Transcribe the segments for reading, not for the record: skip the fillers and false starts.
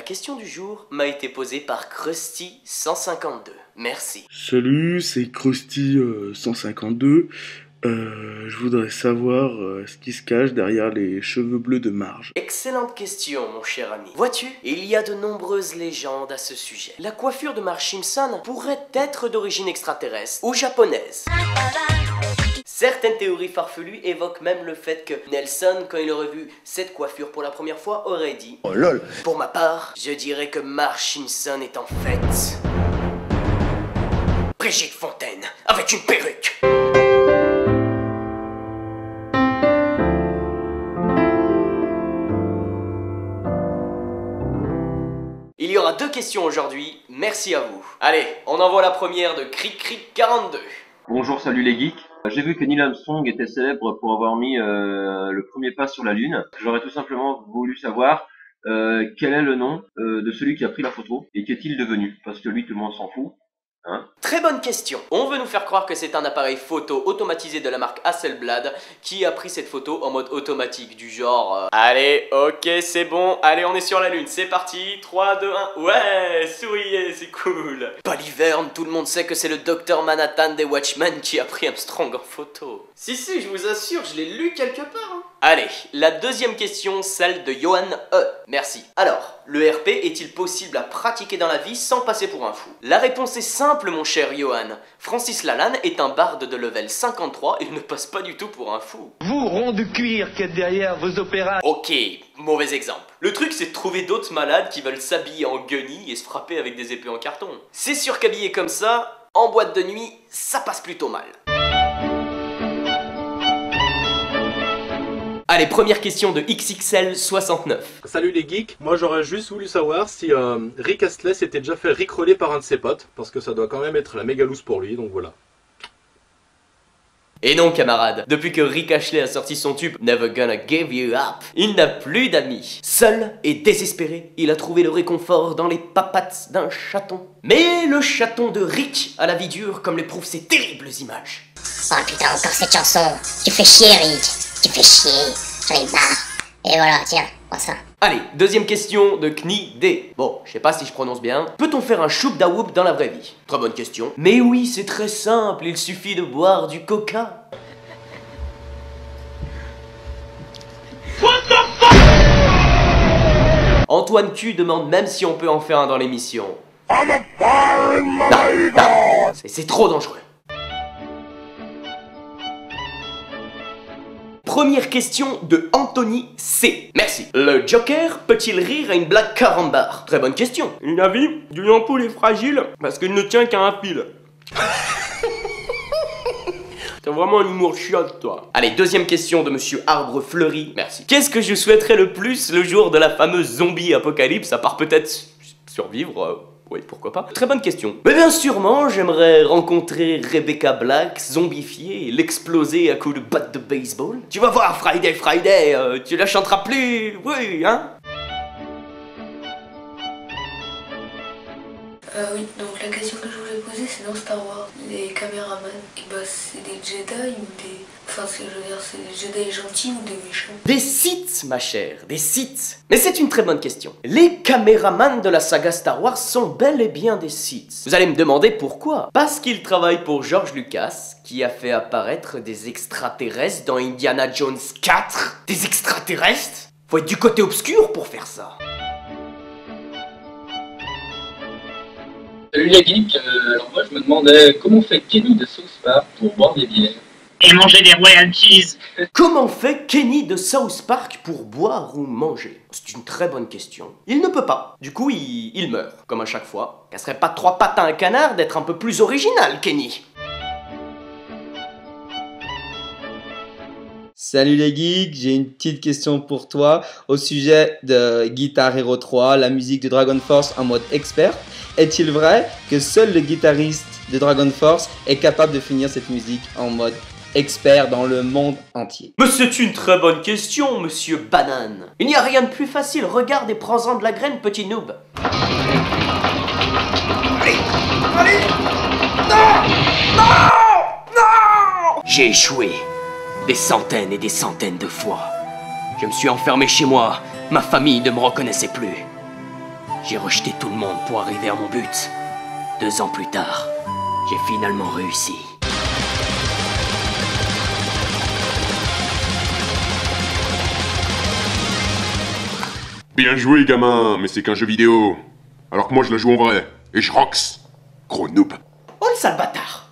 question du jour m'a été posée par Krusty152. Merci. Salut, c'est Krusty 152. Je voudrais savoir ce qui se cache derrière les cheveux bleus de Marge. Excellente question, mon cher ami. Vois-tu, il y a de nombreuses légendes à ce sujet. La coiffure de Marge Simpson pourrait être d'origine extraterrestre ou japonaise. Certaines théories farfelues évoquent même le fait que Nelson, quand il aurait vu cette coiffure pour la première fois, aurait dit « Oh lol !» Pour ma part, je dirais que Marge Simpson est en fait... Brigitte Fontaine, avec une perruque. Il y aura 2 questions aujourd'hui, merci à vous. Allez, on envoie la première de Cric Cric 42. Bonjour, salut les geeks. J'ai vu que Neil Armstrong était célèbre pour avoir mis le premier pas sur la Lune. J'aurais tout simplement voulu savoir quel est le nom de celui qui a pris la photo et qu'est-il devenu, parce que lui tout le monde s'en fout. Hein? Très bonne question. On veut nous faire croire que c'est un appareil photo automatisé de la marque Hasselblad qui a pris cette photo en mode automatique du genre allez, ok, c'est bon, allez, on est sur la lune, c'est parti, 3, 2, 1, ouais, souriez, c'est cool. Baliverne, tout le monde sait que c'est le Docteur Manhattan des Watchmen qui a pris Armstrong en photo. Si, je vous assure, je l'ai lu quelque part. Hein. Allez, la deuxième question, celle de Johan E. Merci. Alors, le RP est-il possible à pratiquer dans la vie sans passer pour un fou? La réponse est simple, mon cher Johan. Francis Lalanne est un barde de level 53 et ne passe pas du tout pour un fou. Vous, rond de cuir qui êtes derrière vos opéras. Ok, mauvais exemple. Le truc, c'est de trouver d'autres malades qui veulent s'habiller en guenilles et se frapper avec des épées en carton. C'est sûr qu'habillé comme ça, en boîte de nuit, ça passe plutôt mal. Allez, première question de XXL69. Salut les geeks, moi j'aurais juste voulu savoir si Rick Astley s'était déjà fait rickroller par un de ses potes, parce que ça doit quand même être la méga loose pour lui, donc voilà. Et non camarade, depuis que Rick Astley a sorti son tube Never Gonna Give You Up, il n'a plus d'amis. Seul et désespéré, il a trouvé le réconfort dans les papates d'un chaton. Mais le chaton de Rick a la vie dure comme le prouvent ces terribles images. Oh putain, encore cette chanson. Tu fais chier, Rick. Tu fais chier. J'en ai marre. Et voilà, tiens, prends ça. Allez, deuxième question de Kni D. Bon, je sais pas si je prononce bien. Peut-on faire un chouk da whoop dans la vraie vie? Très bonne question. Mais oui, c'est très simple, il suffit de boire du coca. What the fuck? Antoine Q demande même si on peut en faire un dans l'émission. Non, c'est trop dangereux. Première question de Anthony C. Merci. Le Joker peut-il rire à une blague carambar? Très bonne question. Une avis, d'une ampoule est fragile parce qu'il ne tient qu'à un fil. T'as vraiment un humour chiotte, toi. Allez, deuxième question de Monsieur Arbre Fleuri. Merci. Qu'est-ce que je souhaiterais le plus le jour de la fameuse zombie apocalypse, à part peut-être survivre oui, pourquoi pas. Très bonne question. Mais bien sûrement, j'aimerais rencontrer Rebecca Black, zombifiée, et l'exploser à coups de batte de baseball. Tu vas voir, Friday, Friday, tu la chanteras plus, oui, hein? Oui, donc la question que je voulais poser, c'est dans Star Wars. Les caméramans, c'est des Jedi ou des... Enfin, je veux dire, c'est des Jedi gentils ou des méchants? Des Sith, ma chère, des Sith. Mais c'est une très bonne question. Les caméramans de la saga Star Wars sont bel et bien des Sith. Vous allez me demander pourquoi? Parce qu'ils travaillent pour George Lucas, qui a fait apparaître des extraterrestres dans Indiana Jones 4. Des extraterrestres? Faut être du côté obscur pour faire ça. Salut les geeks, alors moi je me demandais comment fait Kenny de South Park pour boire des bières et manger des royalties. Comment fait Kenny de South Park pour boire ou manger? C'est une très bonne question. Il ne peut pas. Du coup, il meurt, comme à chaque fois. Ça serait pas 3 pattes à un canard d'être un peu plus original, Kenny. Salut les geeks, j'ai une petite question pour toi au sujet de Guitar Hero 3, la musique de Dragon Force en mode expert. Est-il vrai que seul le guitariste de Dragon Force est capable de finir cette musique en mode expert dans le monde entier? Mais c'est une très bonne question, monsieur Banane. Il n'y a rien de plus facile, regarde et prends-en de la graine, petit noob. Allez, allez. Non, non, non. J'ai échoué. Des centaines et des centaines de fois. Je me suis enfermé chez moi, ma famille ne me reconnaissait plus. J'ai rejeté tout le monde pour arriver à mon but. 2 ans plus tard, j'ai finalement réussi. Bien joué, gamin, mais c'est qu'un jeu vidéo. Alors que moi, je la joue en vrai. Et je rox. Gros noob. Oh, le sale bâtard!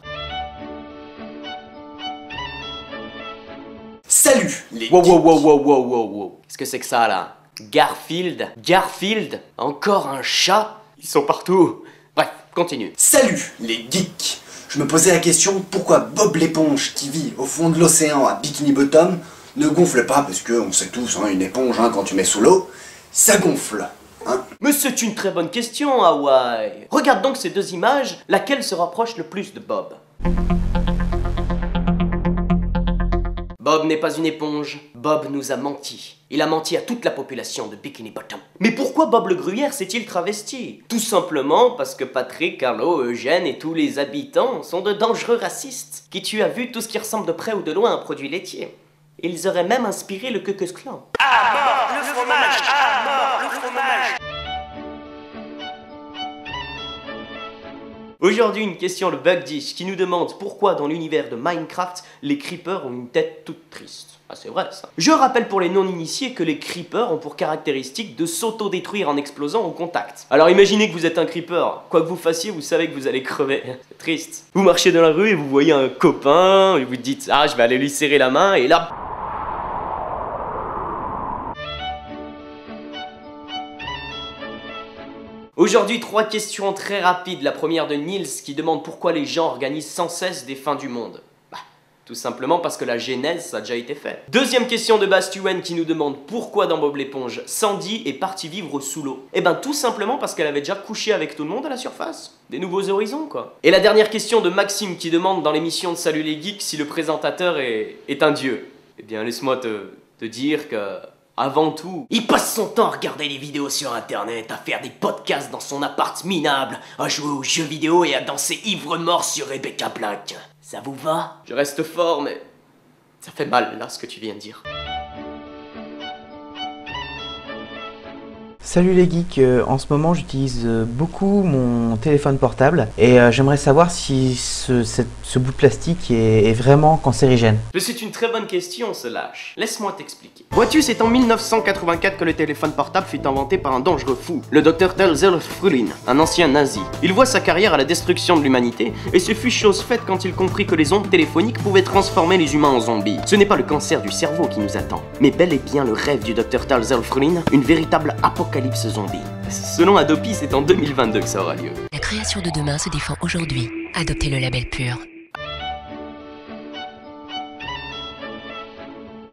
Salut les Wow. Qu'est-ce que c'est que ça, là? Garfield? Encore un chat? Ils sont partout. Bref, continue. Salut les geeks. Je me posais la question pourquoi Bob l'éponge qui vit au fond de l'océan à Bikini Bottom ne gonfle pas, parce que on sait tous, hein, une éponge, hein, quand tu mets sous l'eau, ça gonfle. Hein. Mais c'est une très bonne question, Hawaii. Regarde donc ces 2 images, laquelle se rapproche le plus de Bob? Bob n'est pas une éponge, Bob nous a menti. Il a menti à toute la population de Bikini Bottom. Mais pourquoi Bob le Gruyère s'est-il travesti? Tout simplement parce que Patrick, Carlo, Eugène et tous les habitants sont de dangereux racistes, qui tuent à vue tout ce qui ressemble de près ou de loin à un produit laitier. Ils auraient même inspiré le Ku Klux Klan. À mort le fromage! À mort le fromage! Aujourd'hui, une question de Bugdish qui nous demande pourquoi dans l'univers de Minecraft, les creepers ont une tête toute triste. Ah, c'est vrai ça. Je rappelle pour les non-initiés que les creepers ont pour caractéristique de s'auto-détruire en explosant au contact. Alors imaginez que vous êtes un creeper, quoi que vous fassiez, vous savez que vous allez crever. C'est triste. Vous marchez dans la rue et vous voyez un copain, et vous dites « Ah, je vais aller lui serrer la main » et là... Aujourd'hui, 3 questions très rapides. La première de Niels qui demande pourquoi les gens organisent sans cesse des fins du monde. Bah, tout simplement parce que la genèse, ça a déjà été fait. Deuxième question de Bastuen qui nous demande pourquoi dans Bob l'éponge, Sandy est partie vivre sous l'eau. Eh ben tout simplement parce qu'elle avait déjà couché avec tout le monde à la surface. Des nouveaux horizons, quoi. Et la dernière question de Maxime qui demande dans l'émission de Salut les Geeks si le présentateur est un dieu. Eh bien, laisse-moi te dire que... Avant tout, il passe son temps à regarder des vidéos sur internet, à faire des podcasts dans son appart minable, à jouer aux jeux vidéo et à danser ivre-mort sur Rebecca Black. Ça vous va? Je reste fort, mais ça fait mal là ce que tu viens de dire. Salut les geeks, en ce moment j'utilise beaucoup mon téléphone portable et j'aimerais savoir si ce bout de plastique est vraiment cancérigène. C'est une très bonne question ce lâche, laisse-moi t'expliquer. Vois-tu, c'est en 1984 que le téléphone portable fut inventé par un dangereux fou, le Dr. Talzer Frulin, un ancien nazi. Il voit sa carrière à la destruction de l'humanité et ce fut chose faite quand il comprit que les ondes téléphoniques pouvaient transformer les humains en zombies. Ce n'est pas le cancer du cerveau qui nous attend, mais bel et bien le rêve du Dr. Talzer Frulin, une véritable apocalypse zombie. Selon Adopi, c'est en 2022 que ça aura lieu. La création de demain se défend aujourd'hui. Adoptez le label pur.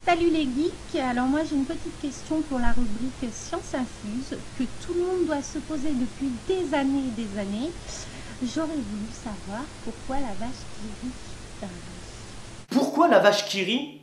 Salut les geeks, alors moi j'ai une petite question pour la rubrique Science Infuse que tout le monde doit se poser depuis des années et des années. J'aurais voulu savoir pourquoi la vache qui rit. Pourquoi la vache qui rit?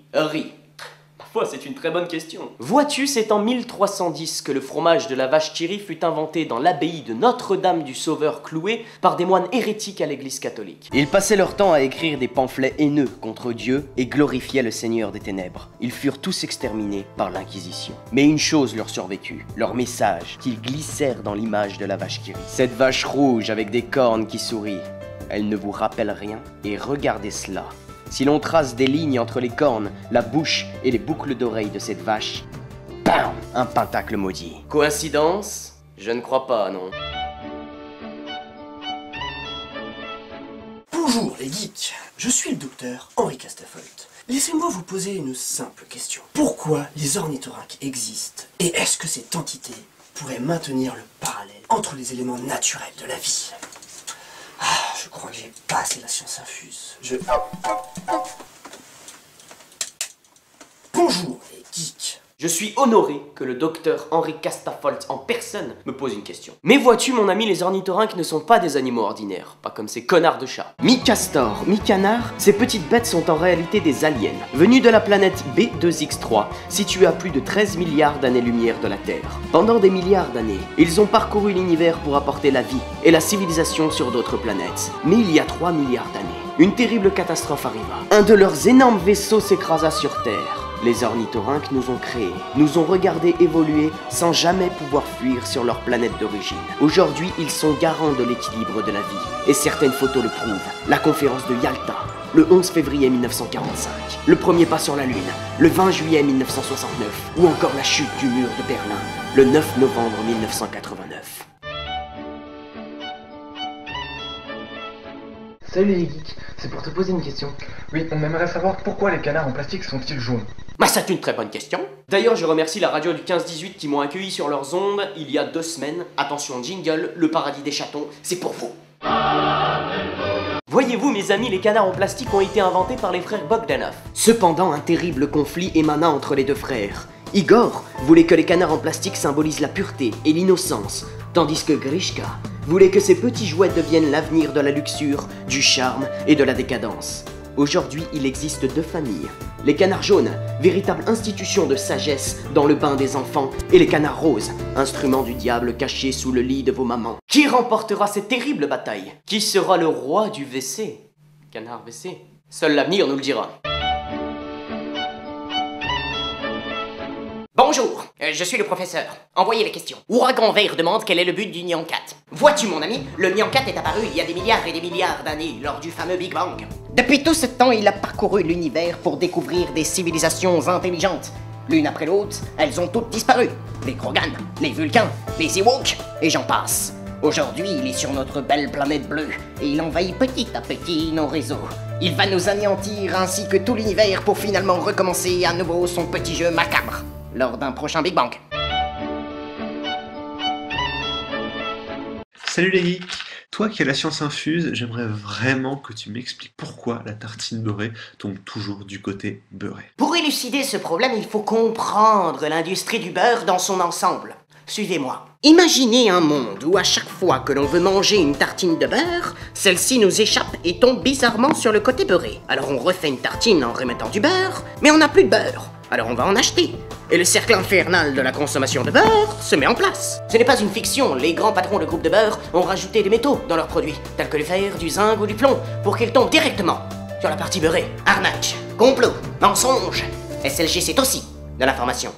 Parfois, c'est une très bonne question. Vois-tu, c'est en 1310 que le fromage de la vache qui rit fut inventé dans l'abbaye de Notre-Dame du Sauveur cloué par des moines hérétiques à l'église catholique. Ils passaient leur temps à écrire des pamphlets haineux contre Dieu et glorifiaient le Seigneur des Ténèbres. Ils furent tous exterminés par l'Inquisition. Mais une chose leur survécut, leur message, qu'ils glissèrent dans l'image de la vache qui rit. Cette vache rouge avec des cornes qui sourit, elle ne vous rappelle rien? Et regardez cela. Si l'on trace des lignes entre les cornes, la bouche et les boucles d'oreilles de cette vache, bam! Un pentacle maudit. Coïncidence? Je ne crois pas, non. Bonjour les geeks, je suis le docteur Henri Castafolt. Laissez-moi vous poser une simple question. Pourquoi les ornithorynques existent? Et est-ce que cette entité pourrait maintenir le parallèle entre les éléments naturels de la vie? Je crois que j'ai passé la science infuse. Bonjour les geeks. Je suis honoré que le docteur Henri Castafolt en personne me pose une question. Mais vois-tu mon ami, les ornithorynques ne sont pas des animaux ordinaires, pas comme ces connards de chats. Mi-castor, mi-canard, ces petites bêtes sont en réalité des aliens, venus de la planète B2X3, située à plus de 13 milliards d'années-lumière de la Terre. Pendant des milliards d'années, ils ont parcouru l'univers pour apporter la vie et la civilisation sur d'autres planètes. Mais il y a 3 milliards d'années, une terrible catastrophe arriva. Un de leurs énormes vaisseaux s'écrasa sur Terre. Les ornithorynques nous ont créés, nous ont regardés évoluer sans jamais pouvoir fuir sur leur planète d'origine. Aujourd'hui, ils sont garants de l'équilibre de la vie, et certaines photos le prouvent. La conférence de Yalta, le 11 février 1945, le premier pas sur la Lune, le 20 juillet 1969, ou encore la chute du mur de Berlin, le 9 novembre 1989. Salut les geeks, c'est pour te poser une question. Oui, on aimerait savoir pourquoi les canards en plastique sont-ils jaunes? Bah c'est une très bonne question. D'ailleurs je remercie la radio du 15-18 qui m'ont accueilli sur leurs ondes il y a 2 semaines. Attention jingle, le paradis des chatons, c'est pour vous. Voyez-vous mes amis, les canards en plastique ont été inventés par les frères Bogdanov. Cependant un terrible conflit émana entre les deux frères. Igor voulait que les canards en plastique symbolisent la pureté et l'innocence, tandis que Grishka voulait que ces petits jouets deviennent l'avenir de la luxure, du charme et de la décadence. Aujourd'hui, il existe 2 familles. Les canards jaunes, véritable institution de sagesse dans le bain des enfants, et les canards roses, instrument du diable caché sous le lit de vos mamans. Qui remportera cette terrible bataille? Qui sera le roi du WC? Canard WC? Seul l'avenir nous le dira. Bonjour, je suis le professeur. Envoyez les questions. Ouragan Vert demande quel est le but du Nyan-Cat. Vois-tu mon ami, le Nyan-Cat est apparu il y a des milliards et des milliards d'années, lors du fameux Big Bang. Depuis tout ce temps, il a parcouru l'univers pour découvrir des civilisations intelligentes. L'une après l'autre, elles ont toutes disparu. Les Krogan, les Vulcains, les Ewoks, et j'en passe. Aujourd'hui, il est sur notre belle planète bleue, et il envahit petit à petit nos réseaux. Il va nous anéantir ainsi que tout l'univers pour finalement recommencer à nouveau son petit jeu macabre, lors d'un prochain Big Bang. Salut les geeks! Toi qui as la science infuse, j'aimerais vraiment que tu m'expliques pourquoi la tartine beurrée tombe toujours du côté beurré. Pour élucider ce problème, il faut comprendre l'industrie du beurre dans son ensemble. Suivez-moi. Imaginez un monde où à chaque fois que l'on veut manger une tartine de beurre, celle-ci nous échappe et tombe bizarrement sur le côté beurré. Alors on refait une tartine en remettant du beurre, mais on n'a plus de beurre. Alors on va en acheter. Et le cercle infernal de la consommation de beurre se met en place. Ce n'est pas une fiction, les grands patrons de groupes de beurre ont rajouté des métaux dans leurs produits, tels que le fer, du zinc ou du plomb, pour qu'ils tombent directement sur la partie beurrée. Arnaque, complot, mensonge. SLG c'est aussi de l'information.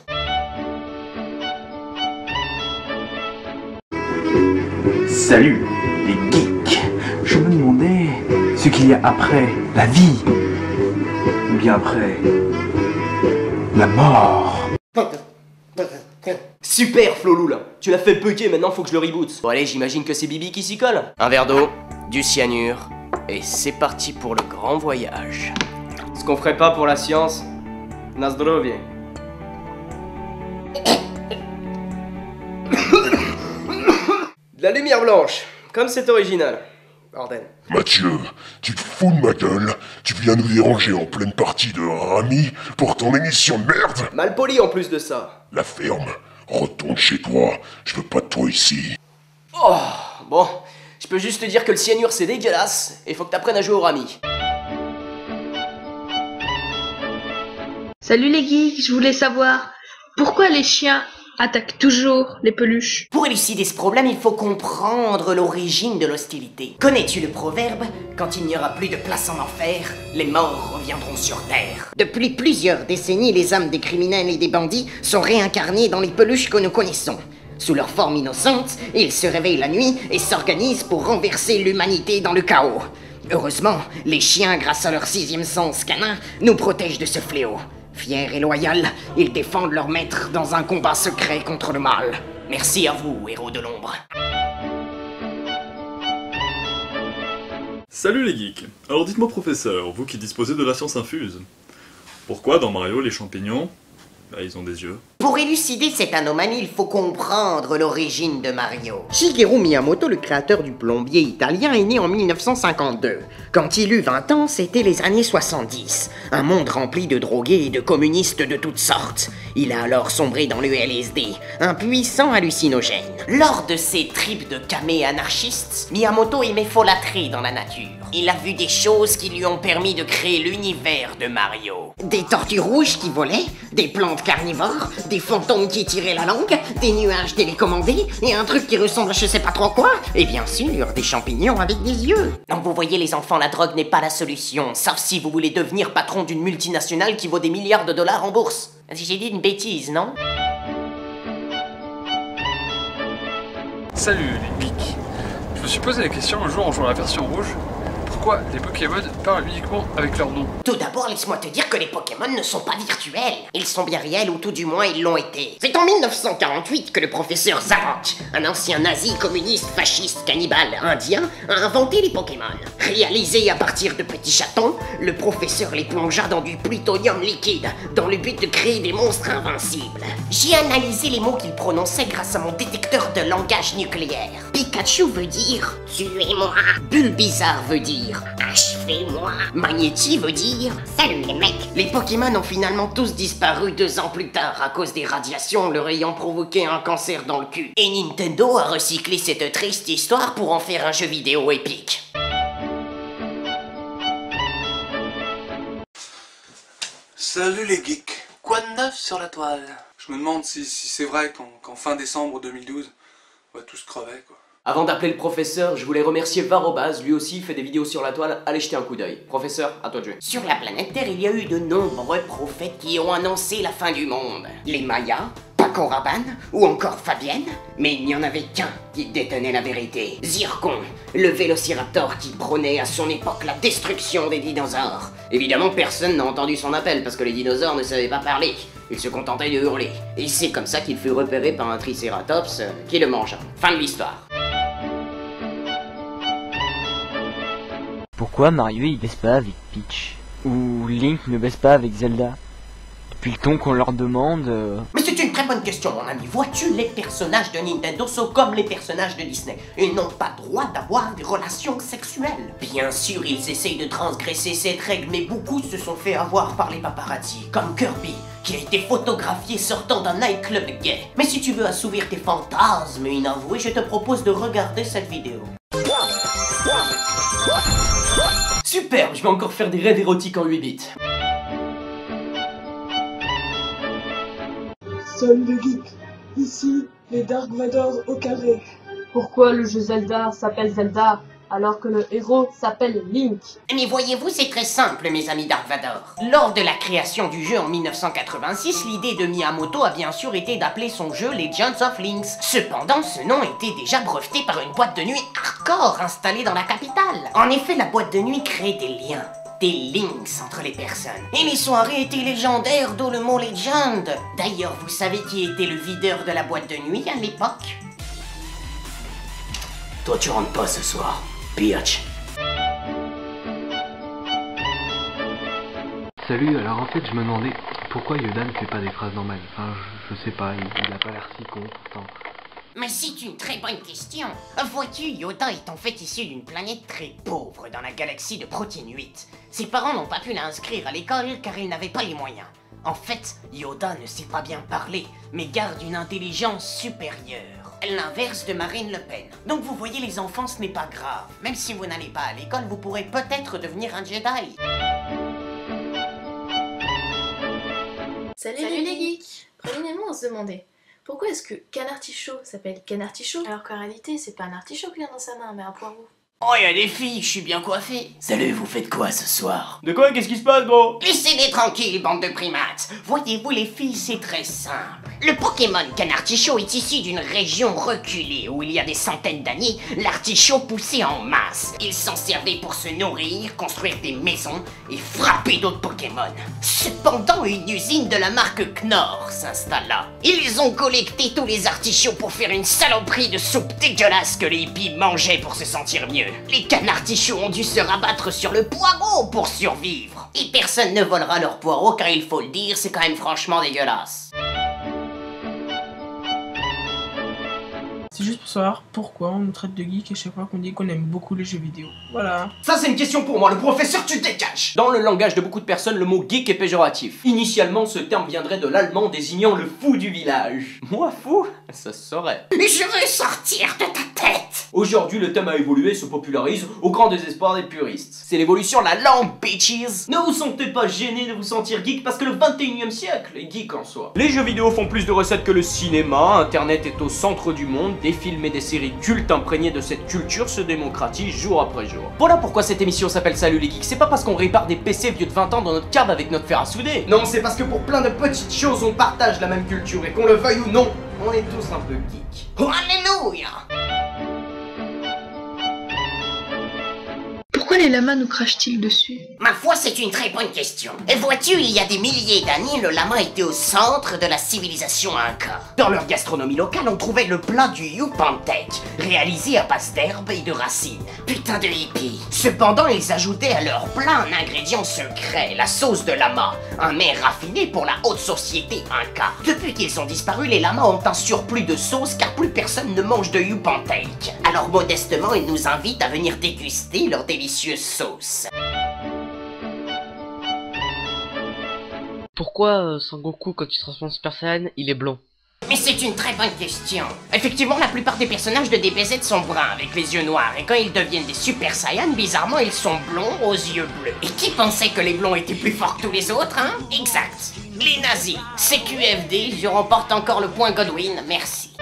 Salut les geeks. Je me demandais ce qu'il y a après la vie, ou bien après la mort. Super Flolou là, tu l'as fait bugger, maintenant faut que je le reboot. Bon allez, j'imagine que c'est Bibi qui s'y colle. Un verre d'eau, du cyanure, et c'est parti pour le grand voyage. Ce qu'on ferait pas pour la science, na zdrowie. De la lumière blanche, comme c'est original. Bordel. Mathieu, tu te fous de ma gueule? Tu viens nous déranger en pleine partie de Rami pour ton émission de merde? Mal poli en plus de ça. La ferme, retourne chez toi, je veux pas de toi ici. Oh, bon, je peux juste te dire que le cyanure c'est dégueulasse, et faut que t'apprennes à jouer au Rami. Salut les geeks, je voulais savoir pourquoi les chiens attaquent toujours les peluches. Pour élucider ce problème, il faut comprendre l'origine de l'hostilité. Connais-tu le proverbe « Quand il n'y aura plus de place en enfer, les morts reviendront sur terre ». Depuis plusieurs décennies, les âmes des criminels et des bandits sont réincarnées dans les peluches que nous connaissons. Sous leur forme innocente, ils se réveillent la nuit et s'organisent pour renverser l'humanité dans le chaos. Heureusement, les chiens, grâce à leur 6e sens canin, nous protègent de ce fléau. Fiers et loyaux, ils défendent leur maître dans un combat secret contre le mal. Merci à vous, héros de l'ombre. Salut les geeks. Alors dites-moi professeur, vous qui disposez de la science infuse, pourquoi dans Mario les champignons, ils ont des yeux? Pour élucider cette anomalie, il faut comprendre l'origine de Mario. Shigeru Miyamoto, le créateur du plombier italien, est né en 1952. Quand il eut 20 ans, c'était les années 70. Un monde rempli de drogués et de communistes de toutes sortes. Il a alors sombré dans le LSD, un puissant hallucinogène. Lors de ses tripes de camé anarchistes, Miyamoto aimait folâtrer dans la nature. Il a vu des choses qui lui ont permis de créer l'univers de Mario. Des tortues rouges qui volaient, des plantes carnivores, des fantômes qui tiraient la langue, des nuages télécommandés, et un truc qui ressemble à je sais pas trop quoi, et bien sûr, des champignons avec des yeux. Donc vous voyez les enfants, la drogue n'est pas la solution, sauf si vous voulez devenir patron d'une multinationale qui vaut des milliards de dollars en bourse. J'ai dit une bêtise, non? Salut les geeks. Je me suis posé la question un jour en jouant à la version rouge. Pourquoi les Pokémon parlent uniquement avec leur nom? Tout d'abord, laisse-moi te dire que les Pokémon ne sont pas virtuels. Ils sont bien réels, ou tout du moins ils l'ont été. C'est en 1948 que le professeur Zarok, un ancien nazi, communiste, fasciste, cannibale, indien, a inventé les Pokémon. Réalisés à partir de petits chatons, le professeur les plongea dans du plutonium liquide, dans le but de créer des monstres invincibles. J'ai analysé les mots qu'il prononçait grâce à mon détecteur de langage nucléaire. Pikachu veut dire « tuez-moi ». Bulbizarre veut dire achevez-moi. Magnéti veut dire salut les mecs. Les Pokémon ont finalement tous disparu 2 ans plus tard à cause des radiations leur ayant provoqué un cancer dans le cul. Et Nintendo a recyclé cette triste histoire pour en faire un jeu vidéo épique. Salut les geeks. Quoi de neuf sur la toile? Je me demande si c'est vrai qu'en fin décembre 2012, on va tous crever quoi. Avant d'appeler le professeur, je voulais remercier Varobaz, lui aussi fait des vidéos sur la toile, allez jeter un coup d'œil. Professeur, à toi de jouer. Sur la planète Terre, il y a eu de nombreux prophètes qui ont annoncé la fin du monde. Les Mayas, Paco Rabanne ou encore Fabienne. Mais il n'y en avait qu'un qui détenait la vérité. Zircon, le vélociraptor qui prônait à son époque la destruction des dinosaures. Évidemment, personne n'a entendu son appel parce que les dinosaures ne savaient pas parler. Ils se contentaient de hurler. Et c'est comme ça qu'il fut repéré par un tricératops qui le mangea. Fin de l'histoire. Pourquoi Mario il baisse pas avec Peach? Ou Link ne baisse pas avec Zelda? Depuis le temps qu'on leur demande... Mais c'est une très bonne question mon ami. Vois-tu, les personnages de Nintendo sont comme les personnages de Disney. Ils n'ont pas droit d'avoir des relations sexuelles. Bien sûr, ils essayent de transgresser cette règle, mais beaucoup se sont fait avoir par les paparazzi. Comme Kirby, qui a été photographié sortant d'un nightclub gay. Mais si tu veux assouvir tes fantasmes inavoués, je te propose de regarder cette vidéo. Super, je vais encore faire des rêves érotiques en 8 bits. Salut les geeks, ici les Dark Vador au carré. Pourquoi le jeu Zelda s'appelle Zelda alors que le héros s'appelle Link? Mais voyez-vous, c'est très simple mes amis Dark Vador. Lors de la création du jeu en 1986, l'idée de Miyamoto a bien sûr été d'appeler son jeu Legends of Link. Cependant, ce nom était déjà breveté par une boîte de nuit hardcore installée dans la capitale. En effet, la boîte de nuit crée des liens. Des links entre les personnes. Et les soirées étaient légendaires, d'où le mot Legend. D'ailleurs, vous savez qui était le videur de la boîte de nuit à l'époque? Toi tu rentres pas ce soir, bitch. Salut, alors en fait je me demandais pourquoi Yoda ne fait pas des phrases normales. Enfin, je sais pas, il a pas l'air si con pourtant. Mais c'est une très bonne question. Vois-tu, Yoda est en fait issu d'une planète très pauvre dans la galaxie de Protein 8. Ses parents n'ont pas pu l'inscrire à l'école car ils n'avaient pas les moyens. En fait, Yoda ne sait pas bien parler, mais garde une intelligence supérieure. L'inverse de Marine Le Pen. Donc vous voyez les enfants, ce n'est pas grave. Même si vous n'allez pas à l'école, vous pourrez peut-être devenir un Jedi. Salut les geeks. Premièrement, on se demandait pourquoi est-ce que Canartichaud s'appelle Canartichaud alors qu'en réalité c'est pas un artichaut qu'il a dans sa main mais un poireau. Oh, y'a des filles, je suis bien coiffé. Salut, vous faites quoi ce soir? De quoi? Qu'est-ce qui se passe, gros? Laissez-les tranquilles, bande de primates. Voyez-vous, les filles, c'est très simple. Le Pokémon Canartichaud est issu d'une région reculée où il y a des centaines d'années, l'artichaut poussait en masse. Ils s'en servaient pour se nourrir, construire des maisons et frapper d'autres Pokémon. Cependant, une usine de la marque Knorr s'installa. Ils ont collecté tous les artichauts pour faire une saloperie de soupe dégueulasse que les hippies mangeaient pour se sentir mieux. Les Canartichauds ont dû se rabattre sur le poireau pour survivre. Et personne ne volera leur poireau car il faut le dire, c'est quand même franchement dégueulasse. Si C'est juste pour savoir pourquoi on nous traite de geek à chaque fois qu'on dit qu'on aime beaucoup les jeux vidéo. Voilà. Ça c'est une question pour moi, le professeur tu dégages. Dans le langage de beaucoup de personnes, le mot geek est péjoratif. Initialement, ce terme viendrait de l'allemand désignant le fou du village. Moi fou? Ça se saurait. Je veux sortir de ta tête. Aujourd'hui, le thème a évolué et se popularise au grand désespoir des puristes. C'est l'évolution de la langue, bitches. Ne vous sentez pas gêné de vous sentir geek parce que le 21e siècle est geek en soi. Les jeux vidéo font plus de recettes que le cinéma, internet est au centre du monde, des films et des séries cultes imprégnées de cette culture se démocratisent jour après jour. Voilà pourquoi cette émission s'appelle Salut les geeks, c'est pas parce qu'on répare des PC vieux de 20 ans dans notre cave avec notre fer à souder. Non, c'est parce que pour plein de petites choses on partage la même culture et qu'on le veuille ou non, on est tous un peu geeks. Oh, alléluia. Pourquoi les lamas nous crachent-ils dessus? Ma foi, c'est une très bonne question. Et vois-tu, il y a des milliers d'années, le lama était au centre de la civilisation inca. Dans leur gastronomie locale, on trouvait le plat du yupantek, réalisé à base d'herbes et de racines. Putain de hippies. Cependant, ils ajoutaient à leur plat un ingrédient secret, la sauce de lama, un mets raffiné pour la haute société inca. Depuis qu'ils ont disparu, les lamas ont un surplus de sauce car plus personne ne mange de yupantek. Alors modestement, ils nous invitent à venir déguster leur délicieuse sauce. Pourquoi Sangoku, quand il se transforme en Super Saiyan, il est blond? Mais c'est une très bonne question. Effectivement, la plupart des personnages de DBZ sont bruns avec les yeux noirs et quand ils deviennent des Super Saiyans, bizarrement, ils sont blonds aux yeux bleus. Et qui pensait que les blonds étaient plus forts que tous les autres, hein? Exact. Les nazis. CQFD, je remporte encore le point Godwin, merci.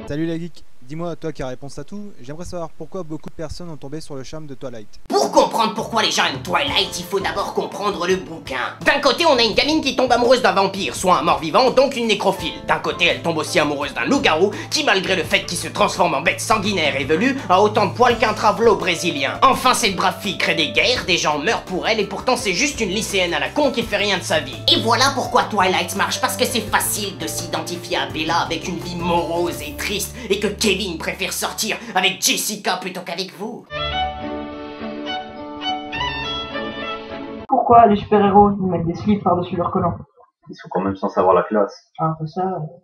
Salut la geek. Dis-moi, toi qui as réponse à tout, j'aimerais savoir pourquoi beaucoup de personnes ont tombé sur le charme de Twilight. Pour comprendre pourquoi les gens aiment Twilight, il faut d'abord comprendre le bouquin. D'un côté, on a une gamine qui tombe amoureuse d'un vampire, soit un mort-vivant, donc une nécrophile. D'un côté, elle tombe aussi amoureuse d'un loup-garou, qui malgré le fait qu'il se transforme en bête sanguinaire et velue, a autant de poils qu'un travelo brésilien. Enfin, cette brave fille crée des guerres, des gens meurent pour elle, et pourtant c'est juste une lycéenne à la con qui fait rien de sa vie. Et voilà pourquoi Twilight marche, parce que c'est facile de s'identifier à Bella avec une vie morose et triste, et que Kevin préfère sortir avec Jessica plutôt qu'avec vous. Pourquoi les super-héros ils mettent des slips par-dessus leur collant? Ils sont quand même sans savoir la classe. Ah, ça,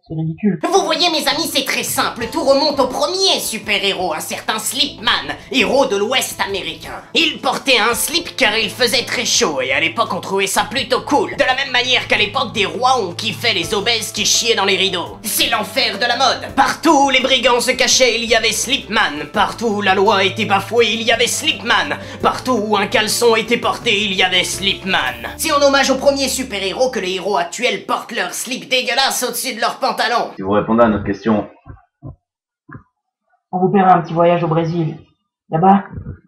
c'est ridicule. Vous voyez mes amis, c'est très simple, tout remonte au premier super-héros, un certain Slipman, héros de l'Ouest américain. Il portait un slip car il faisait très chaud et à l'époque on trouvait ça plutôt cool. De la même manière qu'à l'époque des rois on kiffait les obèses qui chiaient dans les rideaux. C'est l'enfer de la mode. Partout où les brigands se cachaient, il y avait Slipman. Partout où la loi était bafouée, il y avait Slipman. Partout où un caleçon était porté, il y avait Slipman. C'est en hommage au premier super-héros que les héros actuels portent leur slip dégueulasse au-dessus de leurs pantalons. Si vous répondez à notre question. On vous paiera un petit voyage au Brésil. Là-bas,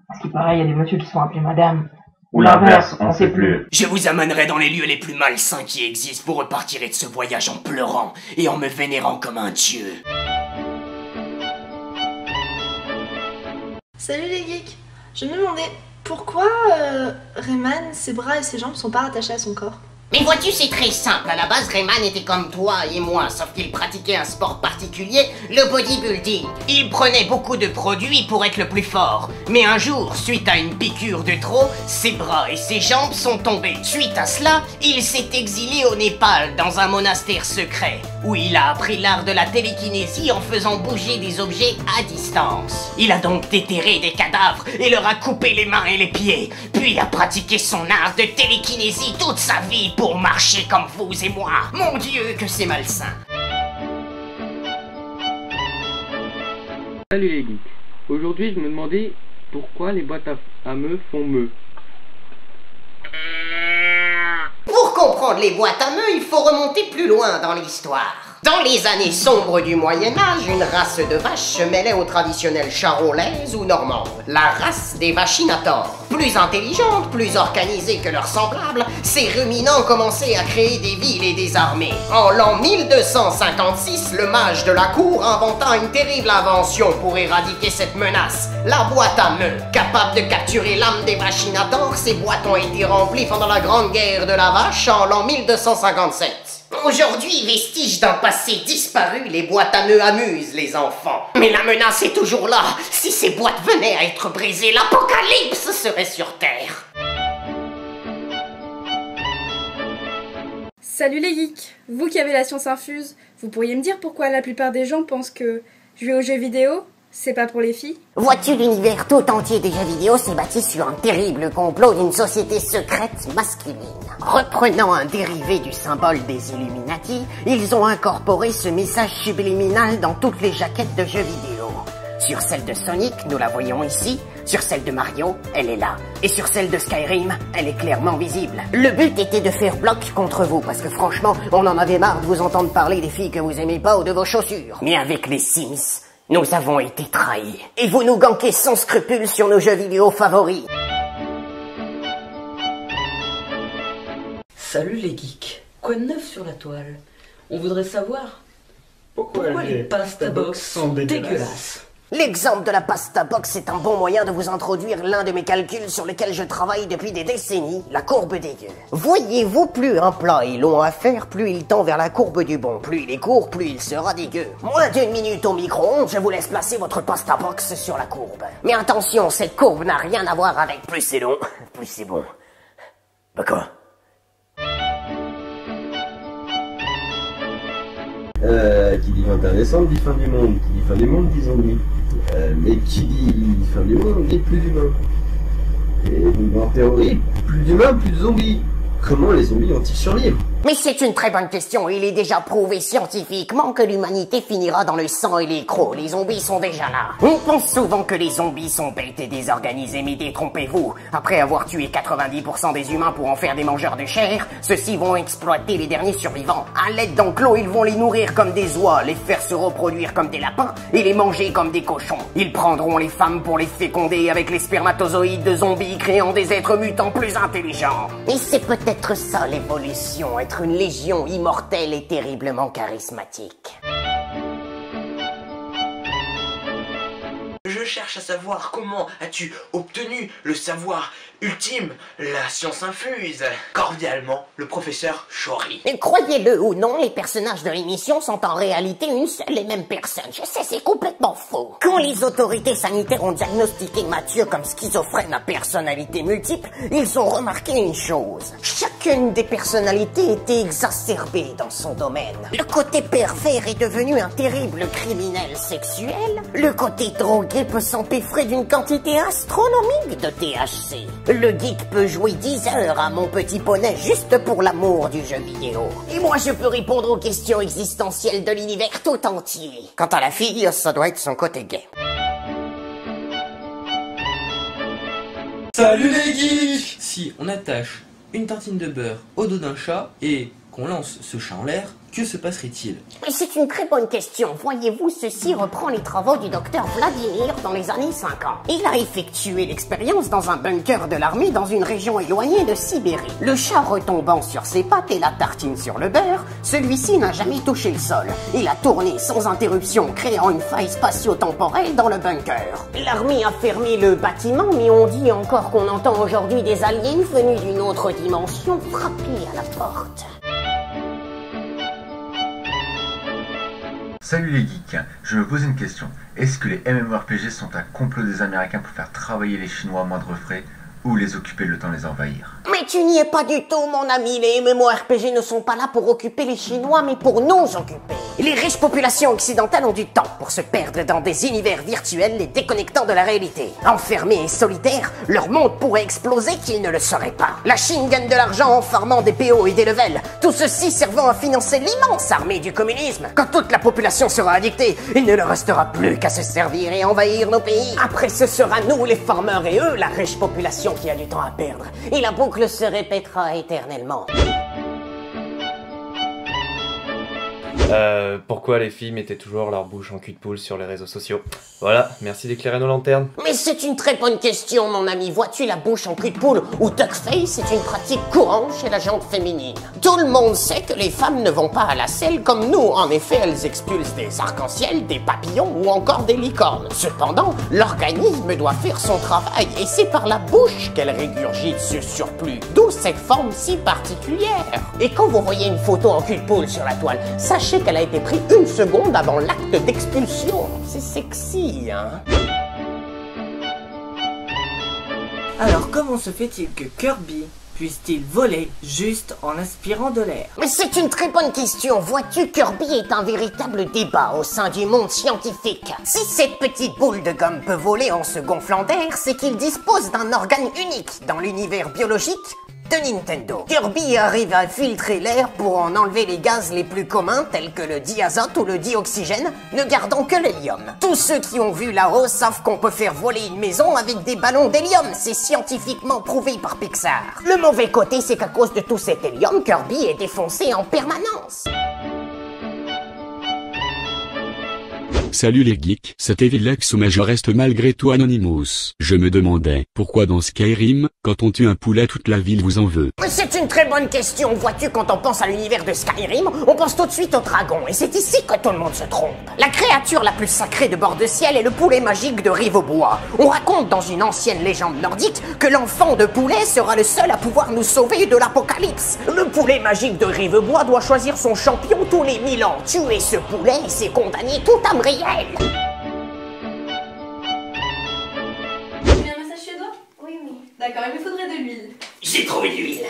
parce qu'il paraît, il y a des messieurs qui sont appelés madame. Ou l'inverse, on sait plus. Je vous amènerai dans les lieux les plus malsains qui existent. Vous repartirez de ce voyage en pleurant et en me vénérant comme un dieu. Salut les geeks. Je me demandais pourquoi Rayman, ses bras et ses jambes sont pas rattachés à son corps. Mais vois-tu, c'est très simple. À la base, Rayman était comme toi et moi, sauf qu'il pratiquait un sport particulier, le bodybuilding. Il prenait beaucoup de produits pour être le plus fort. Mais un jour, suite à une piqûre de trop, ses bras et ses jambes sont tombés. Suite à cela, il s'est exilé au Népal, dans un monastère secret, où il a appris l'art de la télékinésie en faisant bouger des objets à distance. Il a donc déterré des cadavres et leur a coupé les mains et les pieds, puis a pratiqué son art de télékinésie toute sa vie pour marcher comme vous et moi. Mon Dieu, que c'est malsain. Salut les geeks. Aujourd'hui, je me demandais pourquoi les boîtes à meux font meuh. Pour comprendre les boîtes à meuh, il faut remonter plus loin dans l'histoire. Dans les années sombres du Moyen-Âge, une race de vaches se mêlait aux traditionnelles charolaises ou normandes, la race des vachinators. Plus intelligentes, plus organisées que leurs semblables, ces ruminants commençaient à créer des villes et des armées. En l'an 1256, le mage de la cour inventa une terrible invention pour éradiquer cette menace, la boîte à meuh. Capable de capturer l'âme des vachinators, ces boîtes ont été remplies pendant la Grande Guerre de la Vache en l'an 1257. Aujourd'hui, vestige d'un passé disparu, les boîtes à meuh amusent les enfants. Mais la menace est toujours là. Si ces boîtes venaient à être brisées, l'apocalypse serait sur Terre. Salut les geeks. Vous qui avez la science infuse, Vous pourriez me dire pourquoi la plupart des gens pensent que jouer aux jeux vidéo, c'est pas pour les filles? Vois-tu, l'univers tout entier des jeux vidéo s'est bâti sur un terrible complot d'une société secrète masculine. Reprenant un dérivé du symbole des Illuminati, ils ont incorporé ce message subliminal dans toutes les jaquettes de jeux vidéo. Sur celle de Sonic, nous la voyons ici. Sur celle de Mario, elle est là. Et sur celle de Skyrim, elle est clairement visible. Le but était de faire bloc contre vous, parce que franchement, on en avait marre de vous entendre parler des filles que vous aimez pas ou de vos chaussures. Mais avec les Sims, nous avons été trahis. Et vous nous gankez sans scrupule sur nos jeux vidéo favoris. Salut les geeks. Quoi de neuf sur la toile? On voudrait savoir pourquoi les pasta box sont dégueulasses. L'exemple de la pasta box est un bon moyen de vous introduire l'un de mes calculs sur lesquels je travaille depuis des décennies, la courbe des dieux. Voyez-vous, plus un plat est long à faire, plus il tend vers la courbe du bon. Plus il est court, plus il sera dégueu. Moins d'1 minute au micro-ondes, je vous laisse placer votre pasta box sur la courbe. Mais attention, cette courbe n'a rien à voir avec plus c'est long, plus c'est bon. Bah quoi? Qui dit 21 décembre dit fin du monde, qui dit fin du monde dit zombie. Mais qui dit fin du monde dit plus d'humains. Et donc en théorie, plus d'humains, plus de zombies. Comment les zombies ont-ils survivre? Mais c'est une très bonne question. Il est déjà prouvé scientifiquement que l'humanité finira dans le sang et les crocs. Les zombies sont déjà là. On pense souvent que les zombies sont bêtes et désorganisés, mais détrompez-vous. Après avoir tué 90% des humains pour en faire des mangeurs de chair, ceux-ci vont exploiter les derniers survivants. À l'aide d'enclos, ils vont les nourrir comme des oies, les faire se reproduire comme des lapins et les manger comme des cochons. Ils prendront les femmes pour les féconder avec les spermatozoïdes de zombies, créant des êtres mutants plus intelligents. Et c'est peut-être ça l'évolution, être une légion immortelle et terriblement charismatique. Je cherche à savoir comment as-tu obtenu le savoir ultime, la science infuse. Cordialement, le professeur Chori. Et croyez-le ou non, les personnages de l'émission sont en réalité une seule et même personne. Je sais, c'est complètement faux. Quand les autorités sanitaires ont diagnostiqué Mathieu comme schizophrène à personnalité multiple, ils ont remarqué une chose. Chacune des personnalités était exacerbée dans son domaine. Le côté pervers est devenu un terrible criminel sexuel. Le côté drogué peut s'empiffrer d'une quantité astronomique de THC. Le geek peut jouer 10 heures à Mon Petit Poney juste pour l'amour du jeu vidéo. Et moi je peux répondre aux questions existentielles de l'univers tout entier. Quant à la fille, ça doit être son côté gay. Salut les geeks! Si on attache une tartine de beurre au dos d'un chat et qu'on lance ce chat en l'air, que se passerait-il? Mais c'est une très bonne question. Voyez-vous, ceci reprend les travaux du docteur Vladimir dans les années 50. Il a effectué l'expérience dans un bunker de l'armée dans une région éloignée de Sibérie. Le chat retombant sur ses pattes et la tartine sur le beurre, celui-ci n'a jamais touché le sol. Il a tourné sans interruption, créant une faille spatio-temporelle dans le bunker. L'armée a fermé le bâtiment, mais on dit encore qu'on entend aujourd'hui des aliens venus d'une autre dimension frapper à la porte. Salut les geeks, je me pose une question. Est-ce que les MMORPG sont un complot des Américains pour faire travailler les Chinois à moindre frais ou les occuper le temps de les envahir? Mais tu n'y es pas du tout, mon ami. Les MMORPG ne sont pas là pour occuper les Chinois, mais pour nous occuper. Les riches populations occidentales ont du temps pour se perdre dans des univers virtuels les déconnectant de la réalité. Enfermés et solitaires, leur monde pourrait exploser qu'ils ne le sauraient pas. La Chine gagne de l'argent en farmant des PO et des levels, tout ceci servant à financer l'immense armée du communisme. Quand toute la population sera addictée, il ne leur restera plus qu'à se servir et envahir nos pays. Après, ce sera nous, les farmers, et eux, la riche population qui a du temps à perdre. Et la boucle se répétera éternellement. Pourquoi les filles mettaient toujours leur bouche en cul de poule sur les réseaux sociaux? Voilà, merci d'éclairer nos lanternes. Mais c'est une très bonne question, mon ami. Vois-tu, la bouche en cul de poule ou duckface est une pratique courante chez la gente féminine. Tout le monde sait que les femmes ne vont pas à la selle comme nous. En effet, elles expulsent des arcs-en-ciel, des papillons ou encore des licornes. Cependant, l'organisme doit faire son travail et c'est par la bouche qu'elle régurgite ce surplus. D'où cette forme si particulière. Et quand vous voyez une photo en cul de poule sur la toile, sachez qu'elle a été prise 1 seconde avant l'acte d'expulsion. C'est sexy, hein? Alors comment se fait-il que Kirby puisse-t-il voler juste en aspirant de l'air? Mais c'est une très bonne question. Vois-tu, Kirby est un véritable débat au sein du monde scientifique. Si cette petite boule de gomme peut voler en se gonflant d'air, c'est qu'il dispose d'un organe unique dans l'univers biologique de Nintendo. Kirby arrive à filtrer l'air pour en enlever les gaz les plus communs tels que le diazote ou le dioxygène, ne gardant que l'hélium. Tous ceux qui ont vu là-haut savent qu'on peut faire voler une maison avec des ballons d'hélium, c'est scientifiquement prouvé par Pixar. Le mauvais côté, c'est qu'à cause de tout cet hélium, Kirby est défoncé en permanence. Salut les geeks, c'était Villax ou mais je reste malgré tout Anonymous. Je me demandais, pourquoi dans Skyrim, quand on tue un poulet toute la ville vous en veut? C'est une très bonne question, vois-tu, quand on pense à l'univers de Skyrim, on pense tout de suite au dragon, et c'est ici que tout le monde se trompe. La créature la plus sacrée de bord de ciel est le poulet magique de Rivebois. On raconte dans une ancienne légende nordique que l'enfant de poulet sera le seul à pouvoir nous sauver de l'apocalypse. Le poulet magique de Rivebois doit choisir son champion tous les 1000 ans. Tuer ce poulet, c'est condamner toute âme réelle. Tu veux un massage chez toi? Oui, oui. D'accord, il me faudrait de l'huile. J'ai trouvé de l'huile.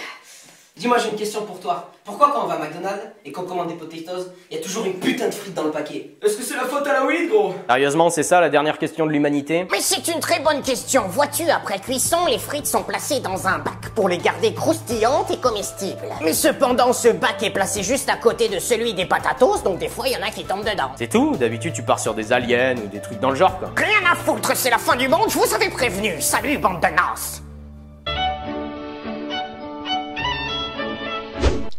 Dis-moi, j'ai une question pour toi. Pourquoi quand on va à McDonald's et qu'on commande des potatoes, il y a toujours une putain de frites dans le paquet? Est-ce que c'est la faute à la weed, gros? Sérieusement, c'est ça la dernière question de l'humanité? Mais c'est une très bonne question. Vois-tu, après cuisson, les frites sont placées dans un bac pour les garder croustillantes et comestibles. Mais cependant, ce bac est placé juste à côté de celui des patatos, donc des fois, il y en a qui tombent dedans. C'est tout? D'habitude, tu pars sur des aliens ou des trucs dans le genre, quoi. Rien à foutre, c'est la fin du monde, je vous avais prévenu. Salut, bande de nasses.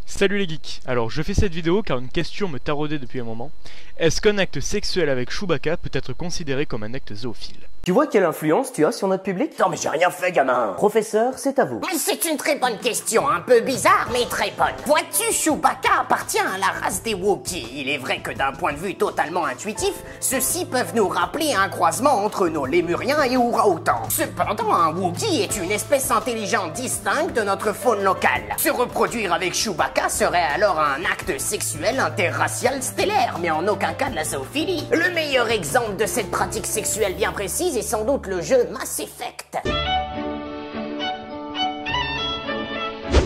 Salut les geeks, alors je fais cette vidéo car une question me taraudait depuis un moment. Est-ce qu'un acte sexuel avec Chewbacca peut être considéré comme un acte zoophile? Tu vois quelle influence tu as sur notre public? Non mais j'ai rien fait, gamin. Professeur, c'est à vous. Mais c'est une très bonne question, un peu bizarre mais très bonne. Vois-tu, Chewbacca appartient à la race des Wookiees. Il est vrai que d'un point de vue totalement intuitif, ceux-ci peuvent nous rappeler un croisement entre nos lémuriens et Orang-Outans. Cependant, un Wookiee est une espèce intelligente distincte de notre faune locale. Se reproduire avec Chewbacca serait alors un acte sexuel interracial stellaire, mais en aucun cas de la zoophilie. Le meilleur exemple de cette pratique sexuelle bien précise est sans doute le jeu Mass Effect.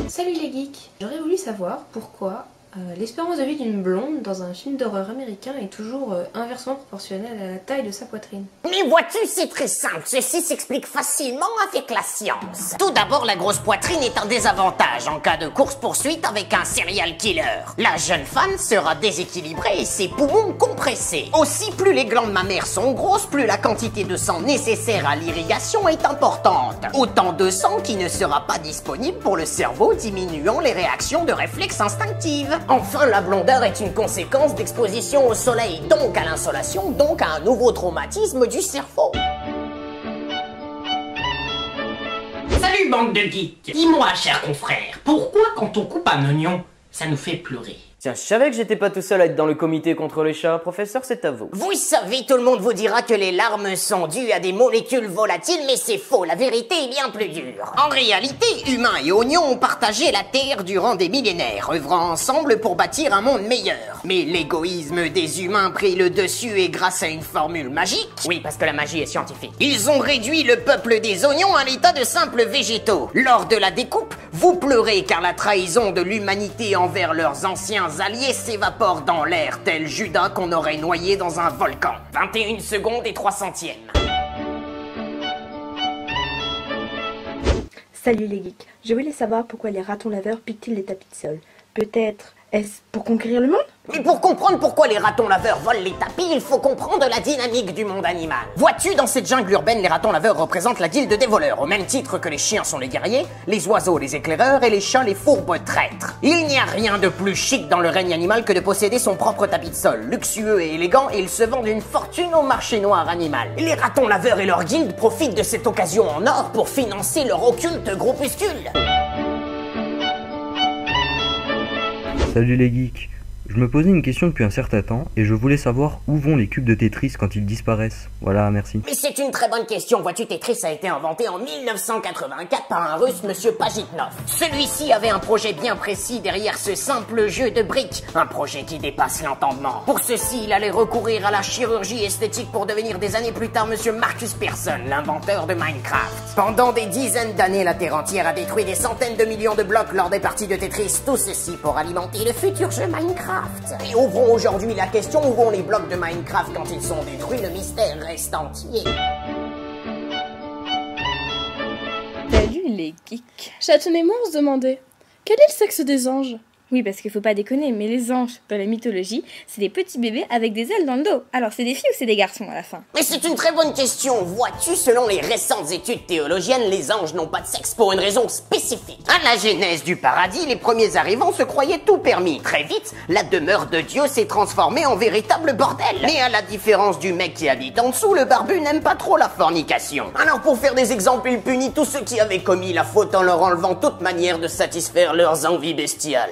Salut les geeks. J'aurais voulu savoir pourquoi l'espérance de vie d'une blonde dans un film d'horreur américain est toujours inversement proportionnelle à la taille de sa poitrine. Mais vois-tu, c'est très simple, ceci s'explique facilement avec la science. Tout d'abord, la grosse poitrine est un désavantage en cas de course-poursuite avec un serial killer. La jeune femme sera déséquilibrée et ses poumons compressés. Aussi, plus les glandes mammaires sont grosses, plus la quantité de sang nécessaire à l'irrigation est importante. Autant de sang qui ne sera pas disponible pour le cerveau, diminuant les réactions de réflexes instinctives. Enfin, la blondeur est une conséquence d'exposition au soleil, donc à l'insolation, donc à un nouveau traumatisme du cerveau. Salut bande de geeks. Dis-moi, cher confrère, pourquoi quand on coupe un oignon, ça nous fait pleurer? Tiens, je savais que j'étais pas tout seul à être dans le comité contre les chats. Professeur, c'est à vous. Vous savez, tout le monde vous dira que les larmes sont dues à des molécules volatiles, mais c'est faux, la vérité est bien plus dure. En réalité, humains et oignons ont partagé la Terre durant des millénaires, œuvrant ensemble pour bâtir un monde meilleur. Mais l'égoïsme des humains prit le dessus et grâce à une formule magique... Oui, parce que la magie est scientifique. Ils ont réduit le peuple des oignons à l'état de simples végétaux. Lors de la découpe, vous pleurez car la trahison de l'humanité envers leurs anciens alliés s'évapore dans l'air, tel Judas qu'on aurait noyé dans un volcan. 21 secondes et 3 centièmes. Salut les geeks, je voulais savoir pourquoi les ratons laveurs piquent-ils les tapis de sol. Peut-être est-ce pour conquérir le monde? Mais pour comprendre pourquoi les ratons laveurs volent les tapis, il faut comprendre la dynamique du monde animal. Vois-tu, dans cette jungle urbaine, les ratons laveurs représentent la guilde des voleurs, au même titre que les chiens sont les guerriers, les oiseaux les éclaireurs et les chats les fourbes traîtres. Il n'y a rien de plus chic dans le règne animal que de posséder son propre tapis de sol. Luxueux et élégant, ils se vendent une fortune au marché noir animal. Les ratons laveurs et leur guilde profitent de cette occasion en or pour financer leur occulte groupuscule. Salut les geeks. Je me posais une question depuis un certain temps et je voulais savoir où vont les cubes de Tetris quand ils disparaissent. Voilà, merci. Mais c'est une très bonne question. Vois-tu, Tetris a été inventé en 1984 par un russe, monsieur Pajitnov. Celui-ci avait un projet bien précis derrière ce simple jeu de briques. Un projet qui dépasse l'entendement. Pour ceci, il allait recourir à la chirurgie esthétique pour devenir des années plus tard monsieur Marcus Persson, l'inventeur de Minecraft. Pendant des dizaines d'années, la Terre entière a détruit des centaines de millions de blocs lors des parties de Tetris. Tout ceci pour alimenter le futur jeu Minecraft. Et ouvrons aujourd'hui la question, où vont les blocs de Minecraft quand ils sont détruits? Le mystère reste entier. Salut les geeks. Chaton et moi on se demandait, quel est le sexe des anges? Oui, parce qu'il faut pas déconner, mais les anges, dans la mythologie, c'est des petits bébés avec des ailes dans le dos. Alors c'est des filles ou c'est des garçons à la fin? Mais c'est une très bonne question. Vois-tu, selon les récentes études théologiennes, les anges n'ont pas de sexe pour une raison spécifique. À la genèse du paradis, les premiers arrivants se croyaient tout permis. Très vite, la demeure de Dieu s'est transformée en véritable bordel. Mais à la différence du mec qui habite en dessous, le barbu n'aime pas trop la fornication. Alors pour faire des exemples, il punit tous ceux qui avaient commis la faute en leur enlevant toute manière de satisfaire leurs envies bestiales.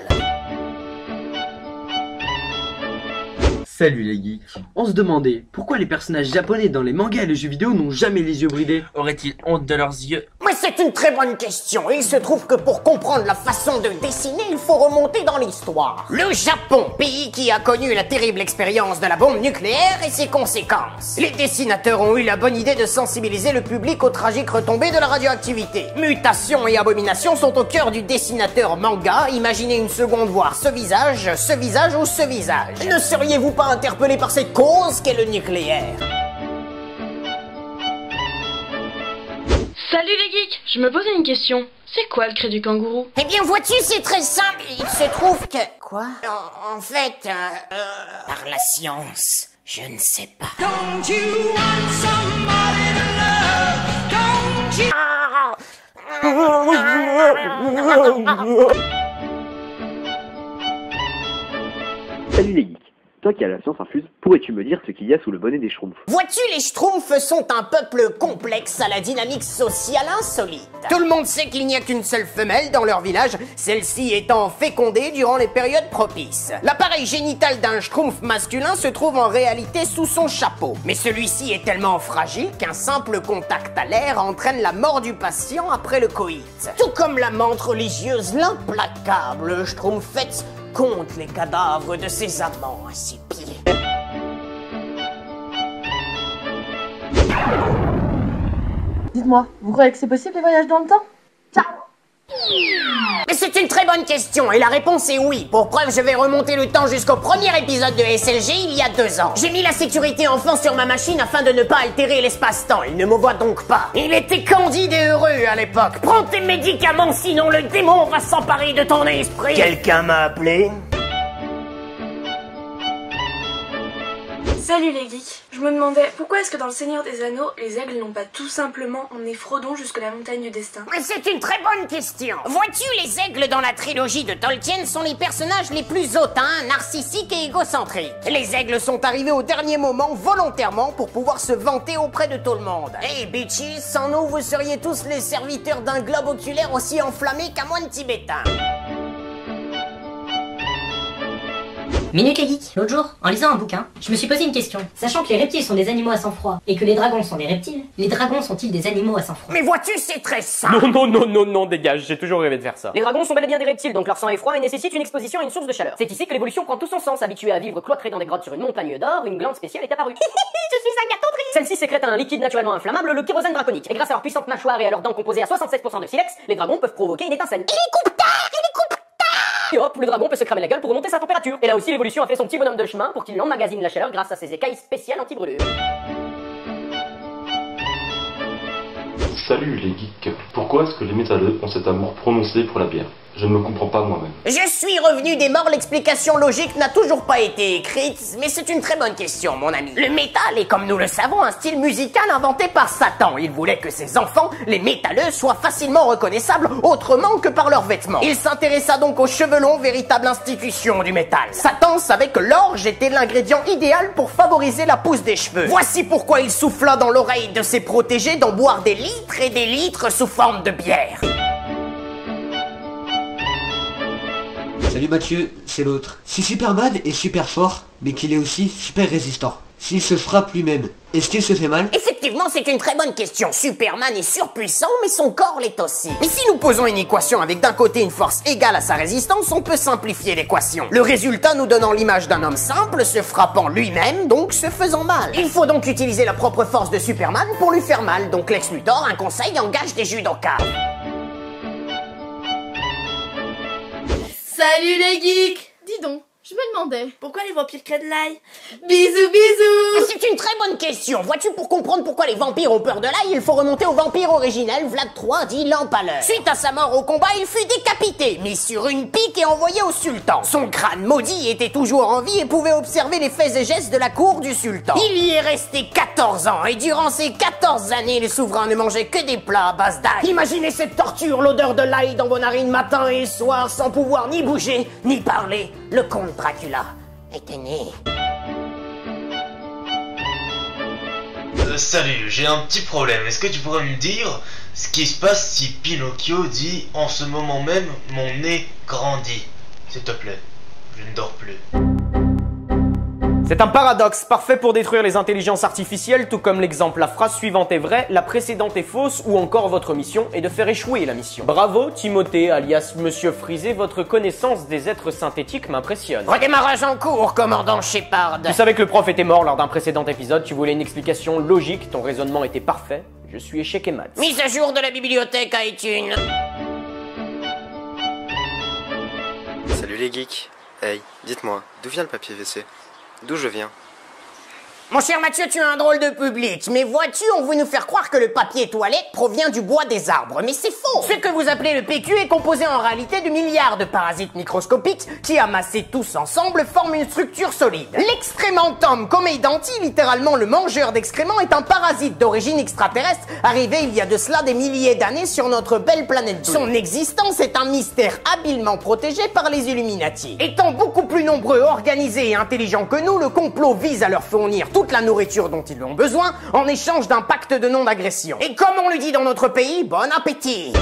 Salut les geeks. On se demandait pourquoi les personnages japonais dans les mangas et les jeux vidéo n'ont jamais les yeux bridés. Auraient-ils honte de leurs yeux? Mais c'est une très bonne question. Il se trouve que pour comprendre la façon de dessiner, il faut remonter dans l'histoire. Le Japon, pays qui a connu la terrible expérience de la bombe nucléaire et ses conséquences. Les dessinateurs ont eu la bonne idée de sensibiliser le public aux tragiques retombées de la radioactivité. Mutation et abomination sont au cœur du dessinateur manga. Imaginez une seconde voir ce visage ou ce visage. Ne seriez-vous pas interpellé par cette cause qu'est le nucléaire? Salut les geeks, je me posais une question. C'est quoi le cri du kangourou? Eh bien vois-tu, c'est très simple. Il se trouve que... Quoi? En fait, par la science, je ne sais pas. Don't you want somebody to love? Salut les geeks. Toi qui as la science infuse, pourrais-tu me dire ce qu'il y a sous le bonnet des Schtroumpfs? Vois-tu, les Schtroumpfs sont un peuple complexe à la dynamique sociale insolite. Tout le monde sait qu'il n'y a qu'une seule femelle dans leur village, celle-ci étant fécondée durant les périodes propices. L'appareil génital d'un Schtroumpf masculin se trouve en réalité sous son chapeau. Mais celui-ci est tellement fragile qu'un simple contact à l'air entraîne la mort du patient après le coït. Tout comme la menthe religieuse, l'implacable Schtroumpfette compte les cadavres de ses amants à ses pieds. Dites-moi, vous croyez que c'est possible les voyages dans le temps? Ciao! Mais c'est une très bonne question et la réponse est oui. Pour preuve, je vais remonter le temps jusqu'au premier épisode de SLG il y a 2 ans. J'ai mis la sécurité enfant sur ma machine afin de ne pas altérer l'espace-temps. Il ne me voit donc pas. Il était candide et heureux à l'époque. Prends tes médicaments sinon le démon va s'emparer de ton esprit. Quelqu'un m'a appelé? Salut les geeks. Je me demandais pourquoi est-ce que dans le Seigneur des Anneaux, les aigles n'ont pas tout simplement emmené Frodon jusque la montagne du destin? Mais c'est une très bonne question. Vois-tu, les aigles dans la trilogie de Tolkien sont les personnages les plus hautains, narcissiques et égocentriques. Les aigles sont arrivés au dernier moment volontairement pour pouvoir se vanter auprès de tout le monde. Hey bitches, sans nous vous seriez tous les serviteurs d'un globe oculaire aussi enflammé qu'un moine tibétain. Minute les geeks, l'autre jour, en lisant un bouquin, je me suis posé une question. Sachant que les reptiles sont des animaux à sang froid et que les dragons sont des reptiles, les dragons sont-ils des animaux à sang froid? Mais vois-tu, c'est très simple. Non, dégage, j'ai toujours rêvé de faire ça. Les dragons sont bel et bien des reptiles, donc leur sang est froid et nécessite une exposition à une source de chaleur. C'est ici que l'évolution prend tout son sens. Habituée à vivre cloîtrée dans des grottes sur une montagne d'or, une glande spéciale est apparue. Je suis un gâteau de riz. Celle-ci sécrète un liquide naturellement inflammable, le kérosène draconique. Et grâce à leur puissante mâchoire et à leurs dents composées à 76% de silex, les dragons peuvent provoquer une étincelle. Et hop, le dragon peut se cramer la gueule pour remonter sa température. Et là aussi, l'évolution a fait son petit bonhomme de chemin pour qu'il emmagasine la chaleur grâce à ses écailles spéciales anti-brûlure. Salut les geeks, pourquoi est-ce que les métalleux ont cet amour prononcé pour la bière? Je ne le comprends pas moi-même. Je suis revenu des morts, l'explication logique n'a toujours pas été écrite, mais c'est une très bonne question, mon ami. Le métal est, comme nous le savons, un style musical inventé par Satan. Il voulait que ses enfants, les métalleux, soient facilement reconnaissables autrement que par leurs vêtements. Il s'intéressa donc aux cheveux longs, véritable institution du métal. Satan savait que l'orge était l'ingrédient idéal pour favoriser la pousse des cheveux. Voici pourquoi il souffla dans l'oreille de ses protégés d'en boire des litres et des litres sous forme de bière. Salut Mathieu, c'est l'autre. Si Superman est super fort, mais qu'il est aussi super résistant, s'il se frappe lui-même, est-ce qu'il se fait mal? Effectivement, c'est une très bonne question. Superman est surpuissant, mais son corps l'est aussi. Mais si nous posons une équation avec d'un côté une force égale à sa résistance, on peut simplifier l'équation. Le résultat nous donnant l'image d'un homme simple se frappant lui-même, donc se faisant mal. Il faut donc utiliser la propre force de Superman pour lui faire mal. Donc Lex Luthor, un conseil, engage des judokas. Salut les geeks! Dis donc, je me demandais, pourquoi les vampires créent de l'ail? Bisous bisous! C'est une très bonne question. Vois-tu, pour comprendre pourquoi les vampires ont peur de l'ail, il faut remonter au vampire originel, Vlad III dit l'Empaleur. Suite à sa mort au combat, il fut décapité, mis sur une pique et envoyé au sultan. Son crâne maudit était toujours en vie et pouvait observer les faits et gestes de la cour du sultan. Il y est resté 14 ans et durant ces 14 années, le souverain ne mangeait que des plats à base d'ail. Imaginez cette torture, l'odeur de l'ail dans vos narines matin et soir, sans pouvoir ni bouger, ni parler. Le comte Dracula était né. Salut, j'ai un petit problème. Est-ce que tu pourrais me dire ce qui se passe si Pinocchio dit « En ce moment même, mon nez grandit ». S'il te plaît, je ne dors plus. C'est un paradoxe parfait pour détruire les intelligences artificielles, tout comme l'exemple la phrase suivante est vraie, la précédente est fausse, ou encore votre mission est de faire échouer la mission. Bravo Timothée, alias Monsieur Frisé, votre connaissance des êtres synthétiques m'impressionne. Redémarrage en cours, commandant Shepard. Tu savais que le prof était mort lors d'un précédent épisode, tu voulais une explication logique, ton raisonnement était parfait, je suis échec et mat. Mise à jour de la bibliothèque iTunes. Salut les geeks. Hey, dites-moi, d'où vient le papier WC? D'où je viens? Mon cher Mathieu, tu es un drôle de public, mais vois-tu, on veut nous faire croire que le papier toilette provient du bois des arbres, mais c'est faux. Ce que vous appelez le PQ est composé en réalité de milliards de parasites microscopiques qui, amassés tous ensemble, forment une structure solide. L'excrémentum comeidanti, littéralement le mangeur d'excréments, est un parasite d'origine extraterrestre arrivé il y a de cela des milliers d'années sur notre belle planète bleue. Son existence est un mystère habilement protégé par les Illuminati. Étant beaucoup plus nombreux, organisés et intelligents que nous, le complot vise à leur fournir toute la nourriture dont ils ont besoin en échange d'un pacte de non-agression. Et comme on le dit dans notre pays, bon appétit!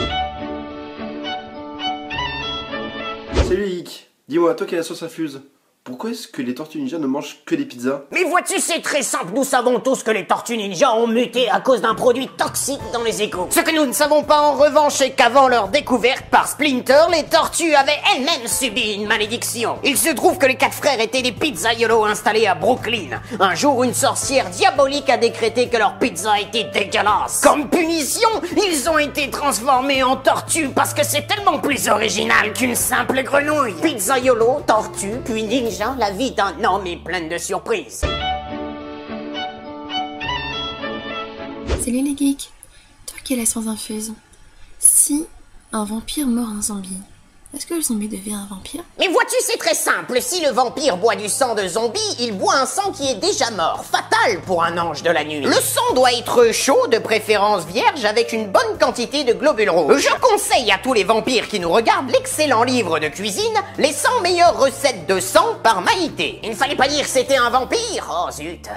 Salut les geeks, dis-moi, toi qui as la sauce infuse, pourquoi est-ce que les Tortues Ninja ne mangent que des pizzas? Mais vois-tu, c'est très simple, nous savons tous que les Tortues Ninja ont muté à cause d'un produit toxique dans les égouts. Ce que nous ne savons pas en revanche est qu'avant leur découverte par Splinter, les tortues avaient elles-mêmes subi une malédiction. Il se trouve que les 4 frères étaient des pizzaiolos installés à Brooklyn. Un jour, une sorcière diabolique a décrété que leur pizza était dégueulasse. Comme punition, ils ont été transformés en tortues parce que c'est tellement plus original qu'une simple grenouille. Pizzaiolo, tortue, puis ninja. La vie d'un homme est pleine de surprises. Salut les geeks, toi qui as la science infuse, si un vampire mord un zombie, est-ce que le zombie devient un vampire? Mais vois-tu, c'est très simple, si le vampire boit du sang de zombie, il boit un sang qui est déjà mort, fatal pour un ange de la nuit. Le sang doit être chaud, de préférence vierge, avec une bonne quantité de globules rouges. Je conseille à tous les vampires qui nous regardent l'excellent livre de cuisine, les 100 meilleures recettes de sang par Maïté. Il ne fallait pas dire que c'était un vampire, oh zut.